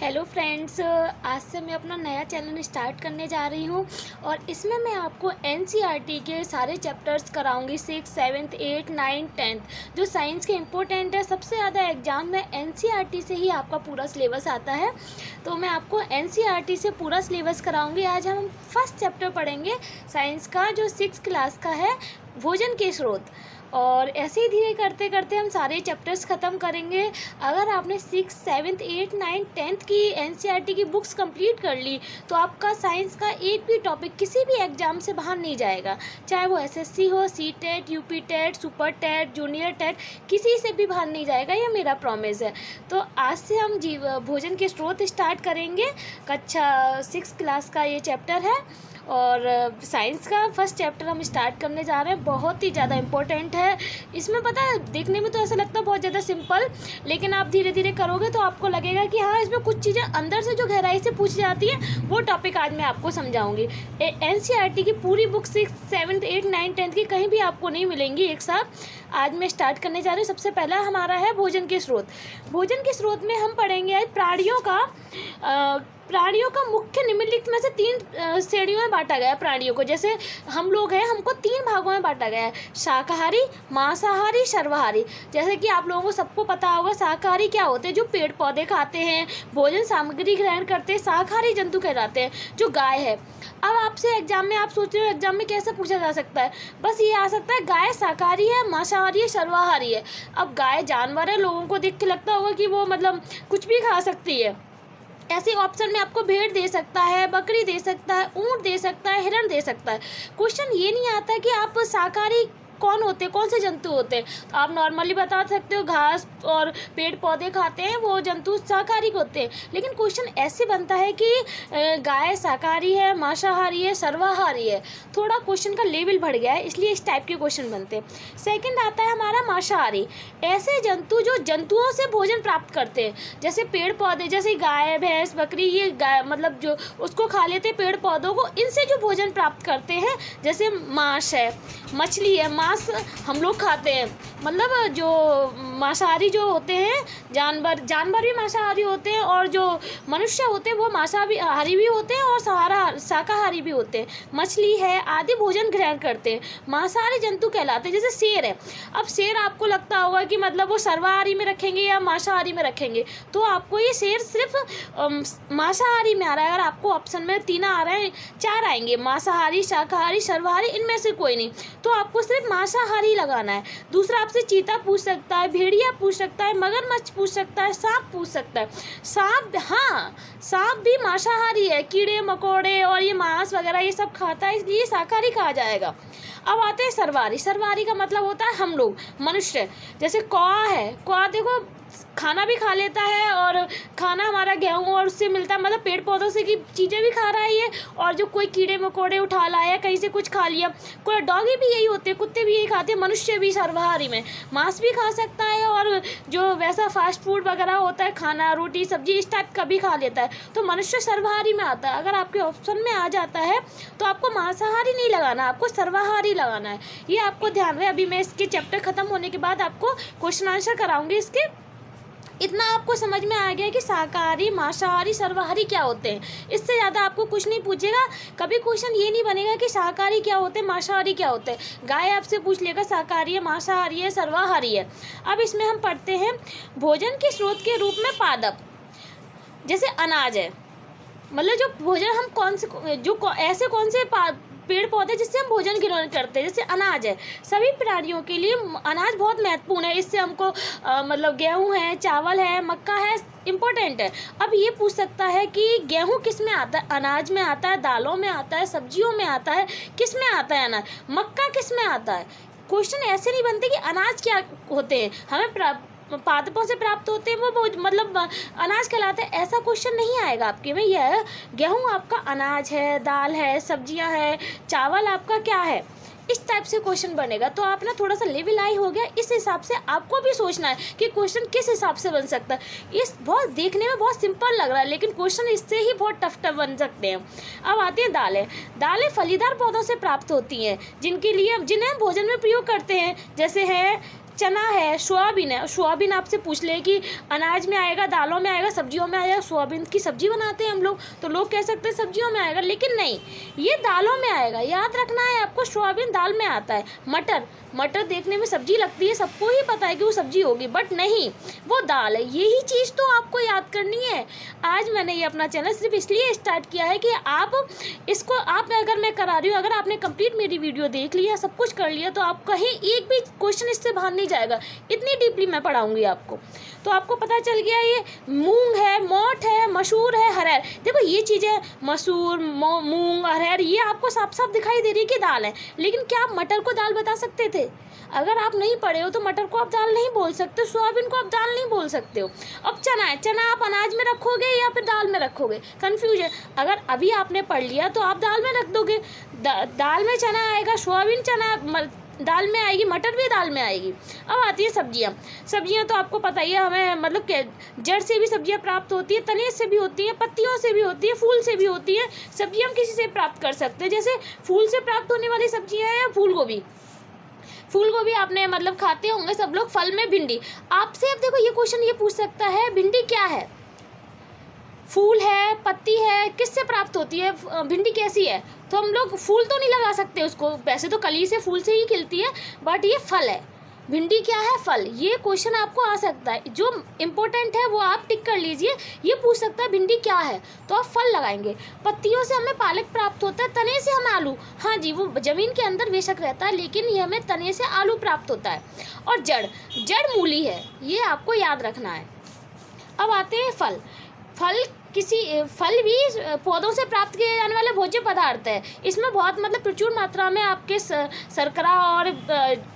Hello friends, आज से मैं अपना नया चैनल स्टार्ट करने जा रही हूँ और इसमें मैं आपको एनसीईआरटी के सारे चैप्टर्स कराऊंगी। 6, 7, 8, 9, 10 जो साइंस के इम्पोर्टेंट है। सबसे ज़्यादा एग्जाम में एनसीईआरटी से ही आपका पूरा सिलेबस आता है, तो मैं आपको एनसीईआरटी से पूरा सिलेबस कराऊंगी। आज हम फर्स्ट चैप्टर पढ़ेंगे साइंस का, जो 6 क्लास का है, भोजन के स्रोत। और ऐसे ही धीरे करते करते हम सारे चैप्टर्स ख़त्म करेंगे। अगर आपने 6, 7, 8, 9, 10 की एनसीईआरटी की बुक्स कंप्लीट कर ली तो आपका साइंस का एक भी टॉपिक किसी भी एग्ज़ाम से बाहर नहीं जाएगा, चाहे वो एसएससी हो, CTET, UP TET, super TET, junior TET, किसी से भी बाहर नहीं जाएगा, ये मेरा प्रॉमिस है। तो आज से हम भोजन के स्रोत स्टार्ट करेंगे। कक्षा 6 क्लास का ये चैप्टर है और साइंस का फर्स्ट चैप्टर हम स्टार्ट करने जा रहे हैं। बहुत ही ज़्यादा इम्पोर्टेंट है। इसमें पता है, देखने में तो ऐसा लगता है बहुत ज़्यादा सिंपल, लेकिन आप धीरे धीरे करोगे तो आपको लगेगा कि हाँ, इसमें कुछ चीज़ें अंदर से जो गहराई से पूछी जाती है, वो टॉपिक आज मैं आपको समझाऊंगी। एनसीईआरटी की पूरी बुक 6, 7, 8, 9, 10 की कहीं भी आपको नहीं मिलेंगी एक साथ। आज मैं स्टार्ट करने जा रही हूँ। सबसे पहला हमारा है भोजन के स्रोत। भोजन के स्रोत में हम पढ़ेंगे आज प्राणियों का मुख्य निम्नलिखित में से 3 श्रेणियों में बांटा गया है। प्राणियों को, जैसे हम लोग हैं, हमको 3 भागों में बांटा गया है: शाकाहारी, मांसाहारी, सर्वाहारी। जैसे कि आप लोगों को सबको पता होगा, शाकाहारी क्या होते हैं? जो पेड़ पौधे खाते हैं, भोजन सामग्री ग्रहण करते हैं, शाकाहारी जंतु कहलाते हैं, जो गाय है। अब आपसे एग्जाम में आप सोच रहे हो एग्जाम में कैसे पूछा जा सकता है? बस ये आ सकता है, गाय शाकाहारी है, मांसाहारी है, सर्वाहारी है। अब गाय जानवर है, लोगों को देख के लगता होगा कि वो मतलब कुछ भी खा सकती है। ऐसे ऑप्शन में आपको भेड़ दे सकता है, बकरी दे सकता है, ऊंट दे सकता है, हिरण दे सकता है। क्वेश्चन ये नहीं आता कि आप शाकाहारी कौन होते हैं, कौन से जंतु होते हैं। तो आप नॉर्मली बता सकते हो घास और पेड़ पौधे खाते हैं, वो जंतु शाकाहारी होते हैं। लेकिन क्वेश्चन ऐसे बनता है कि गाय शाकाहारी है, मांसाहारी है, सर्वाहारी है। थोड़ा क्वेश्चन का लेवल बढ़ गया है, इसलिए इस टाइप के क्वेश्चन बनते हैं। सेकंड आता है हमारा मांसाहारी। ऐसे जंतु जो जंतुओं से भोजन प्राप्त करते हैं, जैसे पेड़ पौधे, जैसे गाय, भैंस, बकरी, ये गाय मतलब जो उसको खा लेते हैं पेड़ पौधों को, इनसे जो भोजन प्राप्त करते हैं, जैसे मांस है, मछली है। मांस हम लोग खाते हैं, मतलब जो मांसाहारी जो होते हैं, जानवर भी मांसाहारी होते हैं, और जो मनुष्य होते हैं वो मांसाहारी भी होते हैं और शाकाहारी भी होते हैं। मछली है आदि भोजन ग्रहण करते हैं, मांसाहारी जंतु कहलाते हैं। जैसे शेर है। अब शेर आपको लगता होगा कि मतलब वो सर्वाहारी में रखेंगे या मांसाहारी में रखेंगे, तो आपको ये शेर सिर्फ मांसाहारी में आ रहा है। अगर आपको ऑप्शन में 3 आ रहे हैं, 4 आएंगे, मांसाहारी, शाकाहारी, सर्वाहारी, इनमें से कोई नहीं, तो आपको सिर्फ मांसाहारी लगाना है। दूसरा आपसे चीता पूछ सकता है, भेड़िया पूछ सकता है, मगरमच्छ पूछ सकता है, सांप पूछ सकता है। सांप भी मांसाहारी है, कीड़े मकोड़े और ये मांस वगैरह ये सब खाता है, इसलिए शाकाहारी कहा जाएगा। अब आते हैं सर्वाहारी। सर्वाहारी का मतलब होता है हम लोग, मनुष्य। जैसे कौवा है, कौवा देखो खाना भी खा लेता है, और खाना हमारा गेहूँ और उससे मिलता है, मतलब पेड़ पौधों से की चीज़ें भी खा रहा है ये। और जो कोई कीड़े मकोड़े उठा लाया, कहीं से कुछ खा लिया, कोई डॉगी भी यही होते हैं, कुत्ते भी यही खाते हैं। मनुष्य भी सर्वाहारी में मांस भी खा सकता है, और जो वैसा फास्ट फूड वगैरह होता है, खाना, रोटी, सब्जी, इस टाइप का भी खा लेता है। तो मनुष्य सर्वाहारी में आता है। अगर आपके ऑप्शन में आ जाता है तो आपको मांसाहारी नहीं लगाना, आपको सर्वाहारी लगाना है। ये आपको ध्यान रहे। अभी मैं इसके चैप्टर खत्म होने के बाद आपको क्वेश्चन आंसर कराऊंगी इसके। इतना आपको समझ में आ गया कि शाकाहारी, मांसाहारी, सर्वाहारी क्या होते हैं। इससे ज़्यादा आपको कुछ नहीं पूछेगा। कभी क्वेश्चन ये नहीं बनेगा कि शाकाहारी क्या होते हैं, मांसाहारी क्या होते हैं। गाय आपसे पूछ लेगा शाकाहारी है, मांसाहारी है, सर्वाहारी है। अब इसमें हम पढ़ते हैं भोजन के स्रोत के रूप में पादप। जैसे अनाज है, मतलब जो भोजन हम ऐसे कौन से पेड़ पौधे जिससे हम भोजन ग्रहण करते हैं, जैसे अनाज है। सभी प्राणियों के लिए अनाज बहुत महत्वपूर्ण है। इससे हमको मतलब गेहूं है, चावल है, मक्का है, इम्पोर्टेंट है। अब ये पूछ सकता है कि गेहूं किस में आता है? अनाज में आता है, दालों में आता है, सब्जियों में आता है, किस में आता है अनाज? मक्का किस में आता है? क्वेश्चन ऐसे नहीं बनते कि अनाज क्या होते हैं, हमें पादपों से प्राप्त होते हैं, वो मतलब अनाज कहलाते हैं, ऐसा क्वेश्चन नहीं आएगा आपके में। यह गेहूं आपका अनाज है, दाल है, सब्जियां है, चावल आपका क्या है, इस टाइप से क्वेश्चन बनेगा। तो आप ना थोड़ा सा लेवल हाई हो गया, इस हिसाब से आपको भी सोचना है कि क्वेश्चन किस हिसाब से बन सकता है। इस बहुत देखने में बहुत सिंपल लग रहा है, लेकिन क्वेश्चन इससे ही बहुत टफ बन सकते हैं। अब आती हैं दालें। दालें फलीदार पौधों से प्राप्त होती हैं, जिन्हें भोजन में प्रयोग करते हैं। जैसे है चना है, सोयाबीन है। सोयाबीन आपसे पूछ ले कि अनाज में आएगा, दालों में आएगा, सब्जियों में आएगा। सोयाबीन की सब्जी बनाते हैं हम लोग, तो लोग कह सकते हैं सब्जियों में आएगा, लेकिन नहीं, ये दालों में आएगा। याद रखना है आपको, सोयाबीन दाल में आता है। मटर देखने में सब्जी लगती है, सबको ही पता है कि वो सब्जी होगी, बट नहीं, वो दाल है। यही चीज़ तो आपको याद करनी है। आज मैंने ये अपना चैनल सिर्फ इसलिए स्टार्ट किया है कि आप इसको, आप अगर मैं करा रही हूँ, अगर आपने कंप्लीट मेरी वीडियो देख लिया, सब कुछ कर लिया, तो आप कहीं एक भी क्वेश्चन इससे बाहर नहीं जाएगा। इतनी डीपली मैं पढ़ाऊंगी आपको, तो आपको पता चल गया ये मूंग है, मोठ है, मसूर है, अरहर। देखो ये चीज़ें मसूर, मूंग, अरहर, ये आपको साफ साफ दिखाई दे रही है कि दाल है, लेकिन क्या आप मटर को दाल बता सकते थे? अगर आप नहीं पढ़े हो तो मटर को आप दाल नहीं बोल सकते, सोयाबीन को आप दाल नहीं बोल सकते हो। अब चना है, चना आप अनाज में रखोगे या फिर दाल में रखोगे? कंफ्यूज है। अगर अभी आपने पढ़ लिया तो आप दाल में रख दोगे, दाल में चना आएगा, सोयाबीन चना दाल में आएगी, मटर भी दाल में आएगी। अब आती है सब्जियां तो आपको पता ही है, हमें मतलब कि जड़ से भी सब्जियां प्राप्त होती है, तने से भी होती है, पत्तियों से भी होती है, फूल से भी होती है। सब्जियां हम किसी से प्राप्त कर सकते हैं, जैसे फूल से प्राप्त होने वाली सब्जियां हैं फूल गोभी आपने मतलब खाते होंगे सब लोग। फल में भिंडी। आपसे अब देखो ये क्वेश्चन ये पूछ सकता है, भिंडी क्या है? फूल है, पत्ती है, किससे प्राप्त होती है? भिंडी कैसी है? तो हम लोग फूल तो नहीं लगा सकते उसको, वैसे तो कली से फूल से ही खिलती है, बट ये फल है। भिंडी क्या है? फल। ये क्वेश्चन आपको आ सकता है, जो इम्पोर्टेंट है वो आप टिक कर लीजिए। ये पूछ सकता है भिंडी क्या है, तो आप फल लगाएंगे। पत्तियों से हमें पालक प्राप्त होता है, तने से हम आलू, हाँ जी, वो जमीन के अंदर बेशक रहता है, लेकिन ये हमें तने से आलू प्राप्त होता है। और जड़ मूली है, ये आपको याद रखना है। अब आते हैं फल भी पौधों से प्राप्त किए जाने वाले भोज्य पदार्थ है। इसमें बहुत मतलब प्रचुर मात्रा में आपके शर्करा और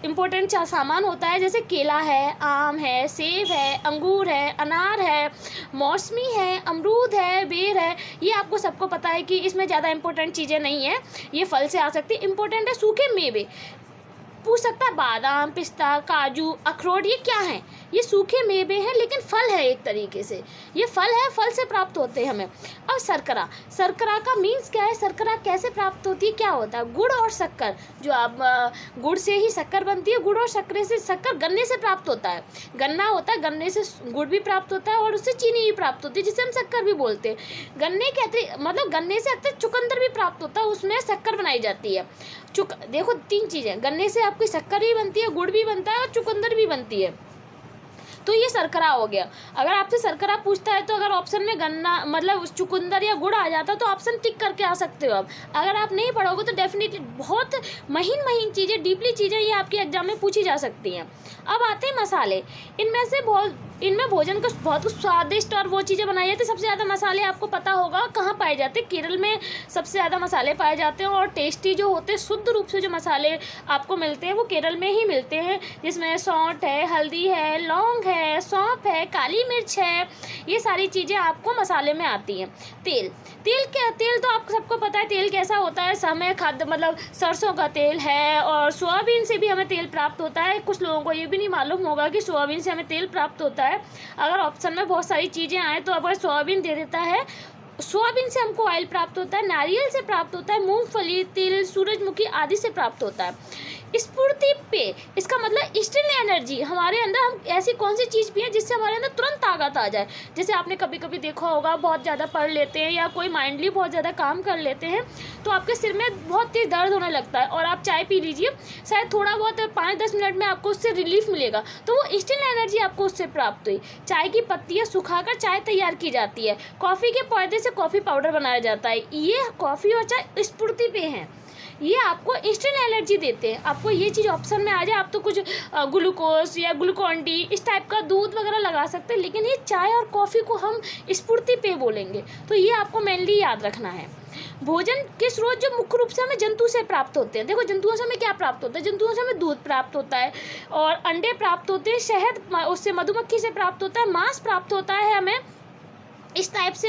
इम्पोर्टेंट सामान होता है, जैसे केला है, आम है, सेब है, अंगूर है, अनार है, मौसमी है, अमरूद है, बेर है। ये आपको सबको पता है कि इसमें ज़्यादा इंपॉर्टेंट चीज़ें नहीं है, ये फल से आ सकती है। इंपॉर्टेंट है सूखे मेवे, पूछ सकता है बादाम, पिस्ता, काजू, अखरोट, ये क्या है? ये सूखे मेवे हैं, लेकिन फल है एक तरीके से, ये फल है, फल से प्राप्त होते हैं हमें। अब शर्करा का मीन्स क्या है? शर्करा कैसे प्राप्त होती है, क्या होता है? गुड़ और शक्कर, जो आप गुड़ से ही शक्कर बनती है, गुड़ और शक्कर से, शक्कर गन्ने से प्राप्त होता है, गन्ना होता है, गन्ने से गुड़ भी प्राप्त होता है और उससे चीनी भी प्राप्त होती है, जिसे हम शक्कर भी बोलते हैं। गन्ने कहते मतलब गन्ने से अक्सर चुकंदर भी प्राप्त होता है, उसमें शक्कर बनाई जाती है। देखो 3 चीज़ें, गन्ने से आपकी शक्कर भी बनती है, गुड़ भी बनता है और चुकंदर भी बनती है। तो ये शर्करा हो गया। अगर आपसे शर्करा पूछता है तो अगर ऑप्शन में गन्ना मतलब चुकंदर या गुड़ आ जाता तो ऑप्शन टिक करके आ सकते हो आप। अगर आप नहीं पढ़ोगे तो डेफिनेटली बहुत महीन चीज़ें, डीपली चीज़ें ये आपके एग्जाम में पूछी जा सकती हैं। अब आते हैं मसाले। इनमें भोजन को बहुत स्वादिष्ट और वो चीज़ें बनाई जाती है। सबसे ज़्यादा मसाले आपको पता होगा कहाँ पाए जाते हैं, केरल में सबसे ज़्यादा मसाले पाए जाते हैं, और टेस्टी जो होते हैं, शुद्ध रूप से जो मसाले आपको मिलते हैं वो केरल में ही मिलते हैं, जिसमें सौंठ है, हल्दी है, लौंग है, सौंफ है, काली मिर्च है, ये सारी चीज़ें आपको मसाले में आती हैं। तेल तो आपको सबको पता है तेल कैसा होता है। हमें खाद्य मतलब सरसों का तेल है, और सोयाबीन से भी हमें तेल प्राप्त होता है। कुछ लोगों को ये भी नहीं मालूम होगा कि सोयाबीन से हमें तेल प्राप्त होता है। अगर ऑप्शन में बहुत सारी चीज़ें आए तो अगर सोयाबीन दे देता है, सोयाबीन से हमको ऑयल प्राप्त होता है, नारियल से प्राप्त होता है, मूंगफली, तिल, सूरजमुखी आदि से प्राप्त होता है। स्फूर्ति पे, इसका मतलब इंस्टेंट एनर्जी। हमारे अंदर हम ऐसी कौन सी चीज़ पिए जिससे हमारे अंदर तुरंत ताकत आ जाए। जैसे आपने कभी कभी देखा होगा, बहुत ज़्यादा पढ़ लेते हैं या कोई माइंडली बहुत ज़्यादा काम कर लेते हैं तो आपके सिर में बहुत तेज दर्द होने लगता है, और आप चाय पी लीजिए, शायद थोड़ा बहुत 5-10 मिनट में आपको उससे रिलीफ मिलेगा, तो वो इंस्टेंट एनर्जी आपको उससे प्राप्त हुई। चाय की पत्तियाँ सुखाकर चाय तैयार की जाती है, कॉफ़ी के पौधे से कॉफ़ी पाउडर बनाया जाता है। ये कॉफ़ी और चाय स्फूर्ति पे हैं, ये आपको इंस्टेंट एनर्जी देते हैं। आपको ये चीज़ ऑप्शन में आ जाए, आप तो कुछ ग्लूकोज या ग्लूकॉन डी इस टाइप का दूध वगैरह लगा सकते हैं, लेकिन ये चाय और कॉफ़ी को हम स्फूर्ति पे बोलेंगे। तो ये आपको मेनली याद रखना है। भोजन के स्रोत जो मुख्य रूप से हमें जंतु से प्राप्त होते हैं। देखो जंतुओं से हमें क्या प्राप्त होता है? जंतुओं से हमें दूध प्राप्त होता है और अंडे प्राप्त होते हैं, शहद उससे मधुमक्खी से प्राप्त होता है, मांस प्राप्त होता है हमें इस टाइप से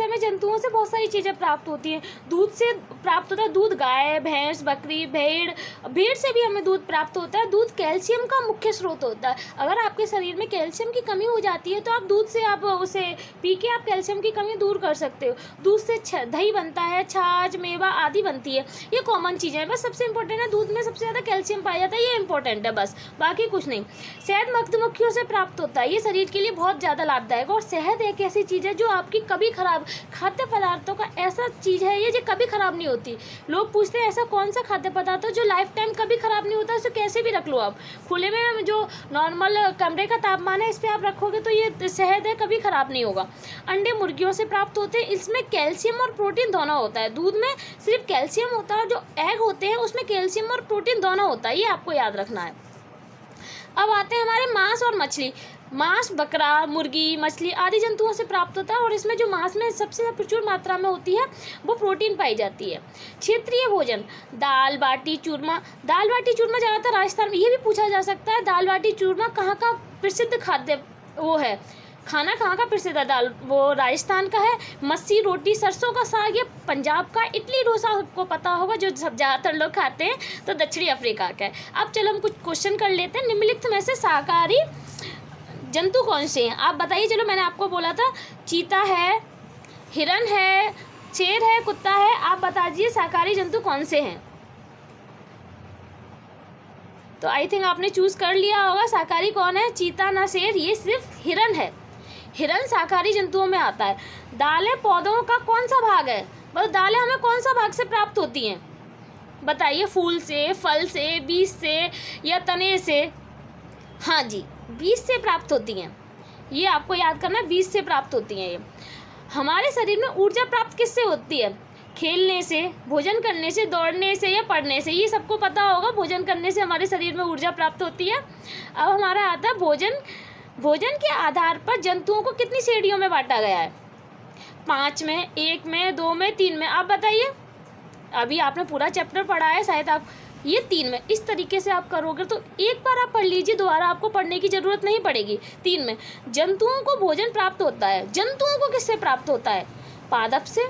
हमें जंतुओं से बहुत सारी चीज़ें प्राप्त होती हैं। दूध से प्राप्त होता है दूध, गाय, भैंस, बकरी, भेड़ से भी हमें दूध प्राप्त होता है। दूध कैल्शियम का मुख्य स्रोत होता है। अगर आपके शरीर में कैल्शियम की कमी हो जाती है तो आप दूध से आप उसे पी के आप कैल्शियम की कमी दूर कर सकते हो। दूध से दही बनता है, छाछ, मेवा आदि बनती है। ये कॉमन चीज़ें हैं। बस सबसे इंपॉर्टेंट है दूध में सबसे ज़्यादा कैल्शियम पाया जाता है, ये इंपॉर्टेंट है बस, बाकी कुछ नहीं। शहद मधुमक्खियों से प्राप्त होता है। ये शरीर के लिए बहुत ज़्यादा लाभदायक है। और शहद एक ऐसी चीज़ है जो आपकी कभी खराब, खाद्य पदार्थों का ऐसा चीज़ है ये जो कभी खराब नहीं होती। लोग पूछते हैं ऐसा कौन सा खाद्य पदार्थ है जो लाइफ टाइम कभी खराब नहीं होता, उसे कैसे भी रख लो आप। खुले में जो नॉर्मल कमरे का तापमान है इस पर आप रखोगे तो ये शहद है, कभी खराब नहीं होगा। अंडे मुर्गियों से प्राप्त होते हैं। इसमें कैल्शियम और प्रोटीन दोनों होता है। दूध में सिर्फ कैल्शियम होता है और जो एग होते हैं उसमें कैल्शियम और प्रोटीन दोनों होता है, ये आपको याद रखना है। अब आते हैं हमारे मांस और मछली। मांस बकरा, मुर्गी, मछली आदि जंतुओं से प्राप्त होता है और इसमें जो मांस में सबसे प्रचुर मात्रा में होती है वो प्रोटीन पाई जाती है। क्षेत्रीय भोजन, दाल बाटी चूरमा। दाल बाटी चूरमा ज़्यादातर राजस्थान में, ये भी पूछा जा सकता है दाल बाटी चूरमा कहाँ का प्रसिद्ध खाद्य वो है, खाना कहाँ का प्रसिद्ध है? दाल वो राजस्थान का है। मस्सी रोटी, सरसों का साग ये पंजाब का। इडली डोसा आपको पता होगा जो सब ज़्यादातर लोग खाते हैं तो दक्षिणी अफ्रीका का है। अब चलो हम कुछ क्वेश्चन कर लेते हैं। निम्नलिखित में से शाकाहारी जंतु कौन से हैं आप बताइए। चलो मैंने आपको बोला था चीता है, हिरन है, शेर है, कुत्ता है। आप बता दीजिए शाकाहारी जंतु कौन से हैं। तो आई थिंक आपने चूज कर लिया होगा शाकाहारी कौन है। चीता ना शेर, ये सिर्फ हिरन है। हिरन शाकाहारी जंतुओं में आता है। दालें पौधों का कौन सा भाग है? बस दालें हमें कौन सा भाग से प्राप्त होती हैं बताइए। फूल से, फल से, बीज से या तने से? हाँ जी, बीज से प्राप्त होती हैं। ये आपको याद करना है, बीज से प्राप्त होती हैं ये। हमारे शरीर में ऊर्जा प्राप्त किससे होती है? खेलने से, भोजन करने से, दौड़ने से या पढ़ने से। ये सबको पता होगा भोजन करने से हमारे शरीर में ऊर्जा प्राप्त होती है। अब हमारा आता है भोजन। भोजन के आधार पर जंतुओं को कितनी श्रेणियों में बांटा गया है? 5 में, 1 में, 2 में, 3 में। आप बताइए। अभी आपने पूरा चैप्टर पढ़ा है शायद आप, ये 3 में। इस तरीके से आप करोगे तो एक बार आप पढ़ लीजिए, दोबारा आपको पढ़ने की ज़रूरत नहीं पड़ेगी। 3 में जंतुओं को भोजन प्राप्त होता है। जंतुओं को किससे प्राप्त होता है? पादप से,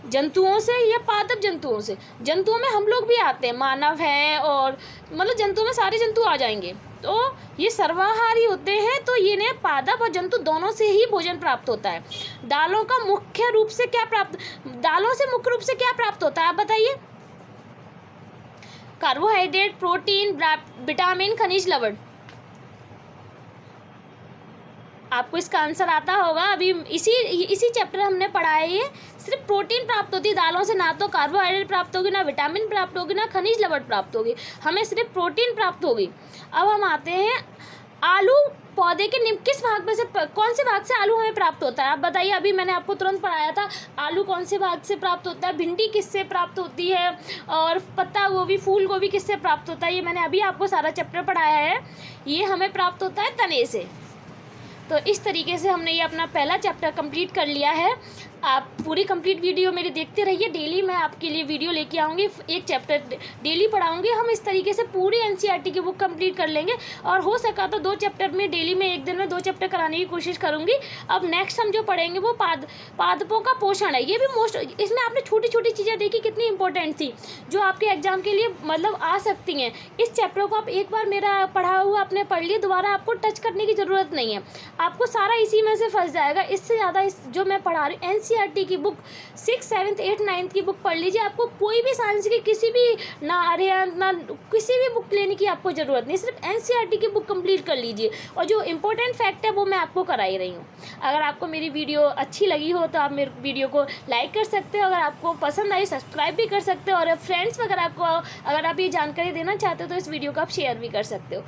जंतुओं से या पादप जंतुओं से? जंतुओं में हम लोग भी आते हैं, मानव है और मतलब जंतुओं में सारे जंतु आ जाएंगे। तो ये सर्वाहारी होते हैं, तो ये ने पादप और जंतु दोनों से ही भोजन प्राप्त होता है। दालों से मुख्य रूप से क्या प्राप्त होता है आप बताइए। कार्बोहाइड्रेट, प्रोटीन, विटामिन, खनिज लवण। आपको इसका आंसर आता होगा। अभी इसी चैप्टर हमने पढ़ा है। ये सिर्फ प्रोटीन प्राप्त होती है दालों से, ना तो कार्बोहाइड्रेट प्राप्त होगी, ना विटामिन प्राप्त होगी, ना खनिज लवण प्राप्त होगी, हमें सिर्फ प्रोटीन प्राप्त होगी। अब हम आते हैं आलू। पौधे के किस भाग में से, कौन से भाग से आलू हमें प्राप्त होता है आप बताइए। अभी मैंने आपको तुरंत पढ़ाया था आलू कौन से भाग से प्राप्त होता है, भिंडी किससे प्राप्त होती है, और पत्ता गोभी, फूल गोभी किससे प्राप्त होता है। ये मैंने अभी आपको सारा चैप्टर पढ़ाया है। ये हमें प्राप्त होता है तने से। तो इस तरीके से हमने ये अपना पहला चैप्टर कंप्लीट कर लिया है। आप पूरी कंप्लीट वीडियो मेरी देखते रहिए। डेली मैं आपके लिए वीडियो लेके आऊँगी, एक चैप्टर डेली पढ़ाऊँगी। हम इस तरीके से पूरी एनसीईआरटी की बुक कंप्लीट कर लेंगे और हो सका तो 2 चैप्टर में डेली में एक दिन में 2 चैप्टर कराने की कोशिश करूँगी। अब नेक्स्ट हम जो पढ़ेंगे वो पादपों का पोषण है। ये भी इसमें आपने छोटी छोटी चीज़ें देखी कितनी इंपॉर्टेंट थी जो आपके एग्जाम के लिए मतलब आ सकती हैं। इस चैप्टर को आप एक बार मेरा पढ़ा हुआ आपने पढ़ लिया, दोबारा आपको टच करने की ज़रूरत नहीं है, आपको सारा इसी में से फंस जाएगा। इससे ज़्यादा जो मैं पढ़ा रही एनसीईआरटी की बुक 6, 7, 8, 9 की बुक पढ़ लीजिए। आपको कोई भी साइंस की किसी भी ना आर्यन ना किसी भी बुक लेने की आपको ज़रूरत नहीं, सिर्फ एनसीईआरटी की बुक कंप्लीट कर लीजिए और जो इंपॉर्टेंट फैक्ट है वो मैं आपको करा ही रही हूँ। अगर आपको मेरी वीडियो अच्छी लगी हो तो आप मेरे वीडियो को लाइक कर सकते हो, अगर आपको पसंद आई सब्सक्राइब भी कर सकते हो और फ्रेंड्स वगैरह को अगर आप ये जानकारी देना चाहते हो तो इस वीडियो को आप शेयर भी कर सकते हो।